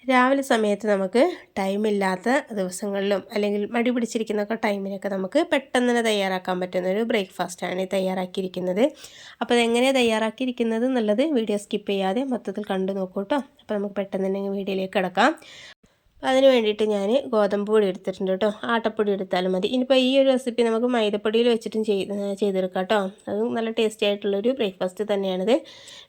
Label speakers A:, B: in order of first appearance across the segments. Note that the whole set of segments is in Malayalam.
A: രാവിലെ സമയത്ത് നമുക്ക് ടൈമില്ലാത്ത ദിവസങ്ങളിലും അല്ലെങ്കിൽ മടി പിടിച്ചിരിക്കുന്നൊക്കെ ടൈമിലൊക്കെ നമുക്ക് പെട്ടെന്ന് തന്നെ തയ്യാറാക്കാൻ പറ്റുന്ന ഒരു ബ്രേക്ക്ഫാസ്റ്റാണ് തയ്യാറാക്കിയിരിക്കുന്നത്. അപ്പോൾ അതെങ്ങനെയാണ് തയ്യാറാക്കിയിരിക്കുന്നത് എന്നുള്ളത് വീഡിയോ സ്കിപ്പ് ചെയ്യാതെ മൊത്തത്തിൽ കണ്ടു നോക്കൂ കേട്ടോ. അപ്പോൾ നമുക്ക് പെട്ടെന്ന് തന്നെ വീഡിയോയിലേക്ക് കിടക്കാം. അതിന് വേണ്ടിയിട്ട് ഞാൻ ഗോതമ്പ് പൊടി എടുത്തിട്ടുണ്ട് കേട്ടോ. ആട്ടപ്പൊടി എടുത്താലും മതി. ഇനിയിപ്പോൾ ഈ ഒരു റെസിപ്പി നമുക്ക് മൈദപ്പൊടിയിൽ വെച്ചിട്ടും ചെയ്തെടുക്കാം കേട്ടോ. അതും നല്ല ടേസ്റ്റി ആയിട്ടുള്ളൊരു ബ്രേക്ക്ഫാസ്റ്റ് തന്നെയാണിത്.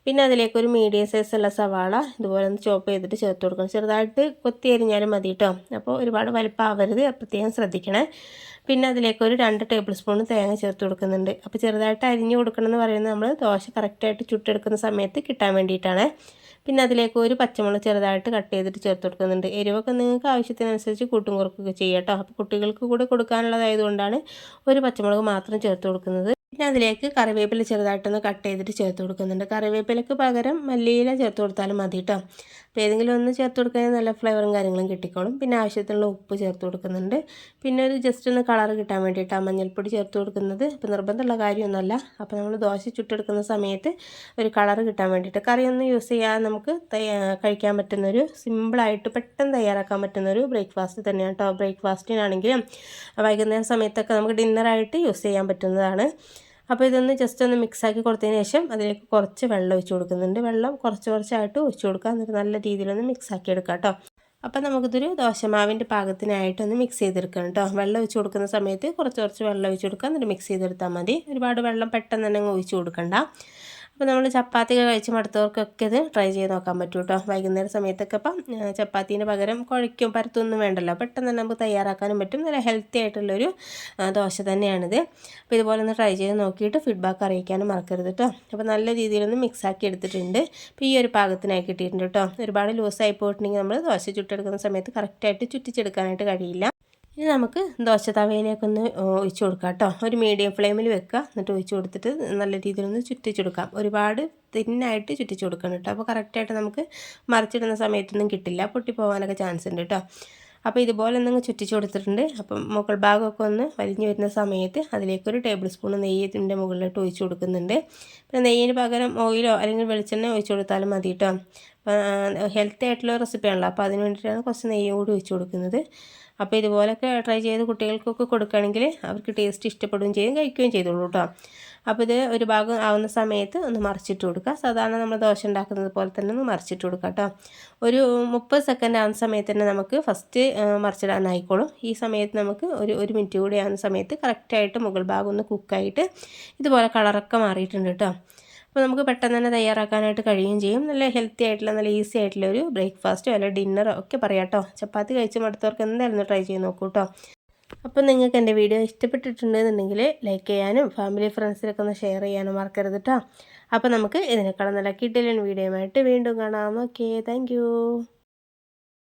A: പിന്നെ അതിലേക്ക് ഒരു മീഡിയം സൈസുള്ള സവാള ഇതുപോലെ ഒന്ന് ചോപ്പ് ചെയ്തിട്ട് ചേർത്ത് കൊടുക്കണം. ചെറുതായിട്ട് കൊത്തി അരിഞ്ഞാലും മതി കേട്ടോ. അപ്പോൾ ഒരുപാട് വലിപ്പമാവരുത്, പ്രത്യേകം ശ്രദ്ധിക്കണേ. പിന്നെ അതിലേക്ക് ഒരു 2 ടേബിൾ സ്പൂൺ തേങ്ങ ചേർത്ത് കൊടുക്കുന്നുണ്ട്. അപ്പോൾ ചെറുതായിട്ട് അരിഞ്ഞ് കൊടുക്കണം എന്ന് പറയുന്നത് നമ്മൾ ദോശ കറക്റ്റായിട്ട് ചുട്ടെടുക്കുന്ന സമയത്ത് കിട്ടാൻ വേണ്ടിയിട്ടാണ്. പിന്നെ അതിലേക്ക് ഒരു പച്ചമുളക് ചെറുതായിട്ട് കട്ട് ചെയ്തിട്ട് ചേർത്ത് കൊടുക്കുന്നുണ്ട്. എരിവൊക്കെ നിങ്ങൾക്ക് ആവശ്യത്തിനനുസരിച്ച് കൂട്ടും കുറക്കുകയൊക്കെ ചെയ്യാം കേട്ടോ. അപ്പോൾ കുട്ടികൾക്ക് കൂടെ കൊടുക്കാനുള്ളതായതുകൊണ്ടാണ് ഒരു പച്ചമുളക് മാത്രം ചേർത്ത് കൊടുക്കുന്നത്. പിന്നെ അതിലേക്ക് കറിവേപ്പില ചെറുതായിട്ടൊന്ന് കട്ട് ചെയ്തിട്ട് ചേർത്ത് കൊടുക്കുന്നുണ്ട്. കറിവേപ്പിലക്ക് പകരം മല്ലിയില ചേർത്ത് കൊടുത്താലും മതി കേട്ടോ. അപ്പോൾ ഏതെങ്കിലും ഒന്ന് ചേർത്ത് കൊടുക്കുകയാണെങ്കിൽ നല്ല ഫ്ലേവറും കാര്യങ്ങളും കിട്ടിക്കോളും. പിന്നെ ആവശ്യത്തിനുള്ള ഉപ്പ് ചേർത്ത് കൊടുക്കുന്നുണ്ട്. പിന്നെ ഒരു ജസ്റ്റ് ഒന്ന് കളർ കിട്ടാൻ വേണ്ടിയിട്ടാണ് മഞ്ഞൾപ്പൊടി ചേർത്ത് കൊടുക്കുന്നത്. അപ്പോൾ നിർബന്ധമുള്ള കാര്യമൊന്നുമല്ല. അപ്പോൾ നമ്മൾ ദോശ ചുട്ടെടുക്കുന്ന സമയത്ത് ഒരു കളർ കിട്ടാൻ വേണ്ടിയിട്ട് കറിയൊന്നും യൂസ് ചെയ്യാതെ നമുക്ക് കഴിക്കാൻ പറ്റുന്നൊരു സിമ്പിളായിട്ട് പെട്ടെന്ന് തയ്യാറാക്കാൻ പറ്റുന്നൊരു ബ്രേക്ക്ഫാസ്റ്റ് തന്നെയാണ് കേട്ടോ. ബ്രേക്ക്ഫാസ്റ്റിനാണെങ്കിലും വൈകുന്നേരം സമയത്തൊക്കെ നമുക്ക് ഡിന്നറായിട്ട് യൂസ് ചെയ്യാൻ പറ്റുന്നതാണ്. അപ്പോൾ ഇതൊന്ന് ജസ്റ്റ് ഒന്ന് മിക്സാക്കി കൊടുത്തതിന് ശേഷം അതിലേക്ക് കുറച്ച് വെള്ളം ഒഴിച്ച് കൊടുക്കുന്നുണ്ട്. വെള്ളം കുറച്ചായിട്ട് ഒഴിച്ച് കൊടുക്കുക. എന്നിട്ട് നല്ല രീതിയിലൊന്ന് മിക്സാക്കി എടുക്കാം കേട്ടോ. അപ്പോൾ നമുക്കിതൊരു ദോശമാവിൻ്റെ പാകത്തിനായിട്ടൊന്ന് മിക്സ് ചെയ്തെടുക്കണം കേട്ടോ. വെള്ളം ഒഴിച്ച് കൊടുക്കുന്ന സമയത്ത് കുറച്ച് വെള്ളം ഒഴിച്ച് കൊടുക്കുക. എന്നിട്ട് മിക്സ് ചെയ്തെടുത്താൽ മതി. ഒരുപാട് വെള്ളം പെട്ടെന്ന് തന്നെ ഒഴിച്ച് കൊടുക്കണ്ട. അപ്പോൾ നമ്മൾ ചപ്പാത്തിയൊക്കെ കഴിച്ച് മടുത്തവർക്കൊക്കെ ഇത് ട്രൈ ചെയ്ത് നോക്കാൻ പറ്റും കേട്ടോ. വൈകുന്നേരം സമയത്തൊക്കെ ഇപ്പം ചപ്പാത്തീന് പകരം കുഴയ്ക്കും പരത്തൊന്നും വേണ്ടല്ലോ, പെട്ടെന്ന് തന്നെ നമുക്ക് തയ്യാറാക്കാനും പറ്റും. നല്ല ഹെൽത്തി ആയിട്ടുള്ളൊരു ദോശ തന്നെയാണിത്. അപ്പോൾ ഇതുപോലെ ഒന്ന് ട്രൈ ചെയ്ത് നോക്കിയിട്ട് ഫീഡ്ബാക്ക് അറിയിക്കാനും മറക്കരുത് കേട്ടോ. അപ്പോൾ നല്ല രീതിയിലൊന്ന് മിക്സാക്കി എടുത്തിട്ടുണ്ട്. അപ്പോൾ ഈ ഒരു പാകത്തിനായി കിട്ടിയിട്ടുണ്ട് കേട്ടോ. ഒരുപാട് ലൂസായി പോയിട്ടുണ്ടെങ്കിൽ നമ്മൾ ദോശ ചുട്ടെടുക്കുന്ന സമയത്ത് കറക്റ്റായിട്ട് ചുറ്റിച്ചെടുക്കാനായിട്ട് കഴിയില്ല. ഇനി നമുക്ക് ദോശ തവയിലേക്കൊന്ന് ഒഴിച്ച് കൊടുക്കാം കേട്ടോ. ഒരു മീഡിയം ഫ്ലെയിമിൽ വെക്കുക. എന്നിട്ട് ഒഴിച്ച് കൊടുത്തിട്ട് നല്ല രീതിയിലൊന്ന് ചുറ്റിച്ചെടുക്കാം. ഒരുപാട് തിന്നായിട്ട് ചുറ്റിച്ച് കൊടുക്കണം കേട്ടോ. അപ്പോൾ കറക്റ്റായിട്ട് നമുക്ക് മറിച്ചിടുന്ന സമയത്തൊന്നും കിട്ടില്ല, പൊട്ടിപ്പോകാനൊക്കെ ചാൻസ് ഉണ്ട് കേട്ടോ. അപ്പോൾ ഇതുപോലെ ഒന്നങ്ങ് ചുറ്റിച്ച് കൊടുത്തിട്ടുണ്ട്. അപ്പം മുകൾ ഭാഗമൊക്കെ ഒന്ന് വലിഞ്ഞു വരുന്ന സമയത്ത് അതിലേക്കൊരു ടേബിൾ സ്പൂൺ നെയ്യ് ഇതിൻ്റെ മുകളിലോട്ട് ഒഴിച്ച് കൊടുക്കുന്നുണ്ട്. പിന്നെ നെയ്യിന് പകരം ഓയിലോ അല്ലെങ്കിൽ വെളിച്ചെണ്ണ ഒഴിച്ച് കൊടുത്താലും മതി കേട്ടോ. ഹെൽത്തി ആയിട്ടുള്ള റെസിപ്പിയാണല്ലോ, അപ്പോൾ അതിന് വേണ്ടിയിട്ടാണ് കുറച്ച് നെയ്യും കൂടി ഒഴിച്ച് കൊടുക്കുന്നത്. അപ്പോൾ ഇതുപോലൊക്കെ ട്രൈ ചെയ്ത് കുട്ടികൾക്കൊക്കെ കൊടുക്കുകയാണെങ്കിൽ അവർക്ക് ടേസ്റ്റ് ഇഷ്ടപ്പെടുകയും ചെയ്യും, കഴിക്കുകയും ചെയ്തോളൂ കേട്ടോ. അപ്പോൾ ഇത് ഒരു ഭാഗം ആവുന്ന സമയത്ത് ഒന്ന് മറിച്ചിട്ട് കൊടുക്കുക. സാധാരണ നമ്മൾ ദോശ ഉണ്ടാക്കുന്നത് പോലെ തന്നെ ഒന്ന് മറിച്ചിട്ട് കൊടുക്കുക കേട്ടോ. ഒരു 30 സെക്കൻഡ് ആവുന്ന സമയത്ത് തന്നെ നമുക്ക് ഫസ്റ്റ് മറിച്ചിടാനായിക്കോളും. ഈ സമയത്ത് നമുക്ക് ഒരു മിനിറ്റ് കൂടി ആവുന്ന സമയത്ത് കറക്റ്റായിട്ട് മുകൾ ഭാഗം ഒന്ന് കുക്കായിട്ട് ഇതുപോലെ കളറൊക്കെ മാറിയിട്ടുണ്ട് കേട്ടോ. അപ്പോൾ നമുക്ക് പെട്ടെന്ന് തന്നെ തയ്യാറാക്കാനായിട്ട് കഴിയുകയും ചെയ്യും. നല്ല ഹെൽത്തി ആയിട്ടുള്ള നല്ല ഈസി ആയിട്ടുള്ള ഒരു ബ്രേക്ക്ഫാസ്റ്റോ അല്ല ഡിന്നറോ ഒക്കെ പറയാം കേട്ടോ. ചപ്പാത്തി കഴിച്ച് മടുത്തവർക്ക് എന്തായാലും ട്രൈ ചെയ്ത് നോക്കൂ കേട്ടോ. അപ്പോൾ നിങ്ങൾക്ക് എൻ്റെ വീഡിയോ ഇഷ്ടപ്പെട്ടിട്ടുണ്ടെന്നുണ്ടെങ്കിൽ ലൈക്ക് ചെയ്യാനും ഫാമിലി ഫ്രണ്ട്സിനൊക്കെ ഒന്ന് ഷെയർ ചെയ്യാനും മറക്കരുത് കേട്ടോ. അപ്പോൾ നമുക്ക് ഇതിനേക്കാളും നല്ല കിടിലൻ വീഡിയോയുമായിട്ട് വീണ്ടും കാണാം. Okay, thank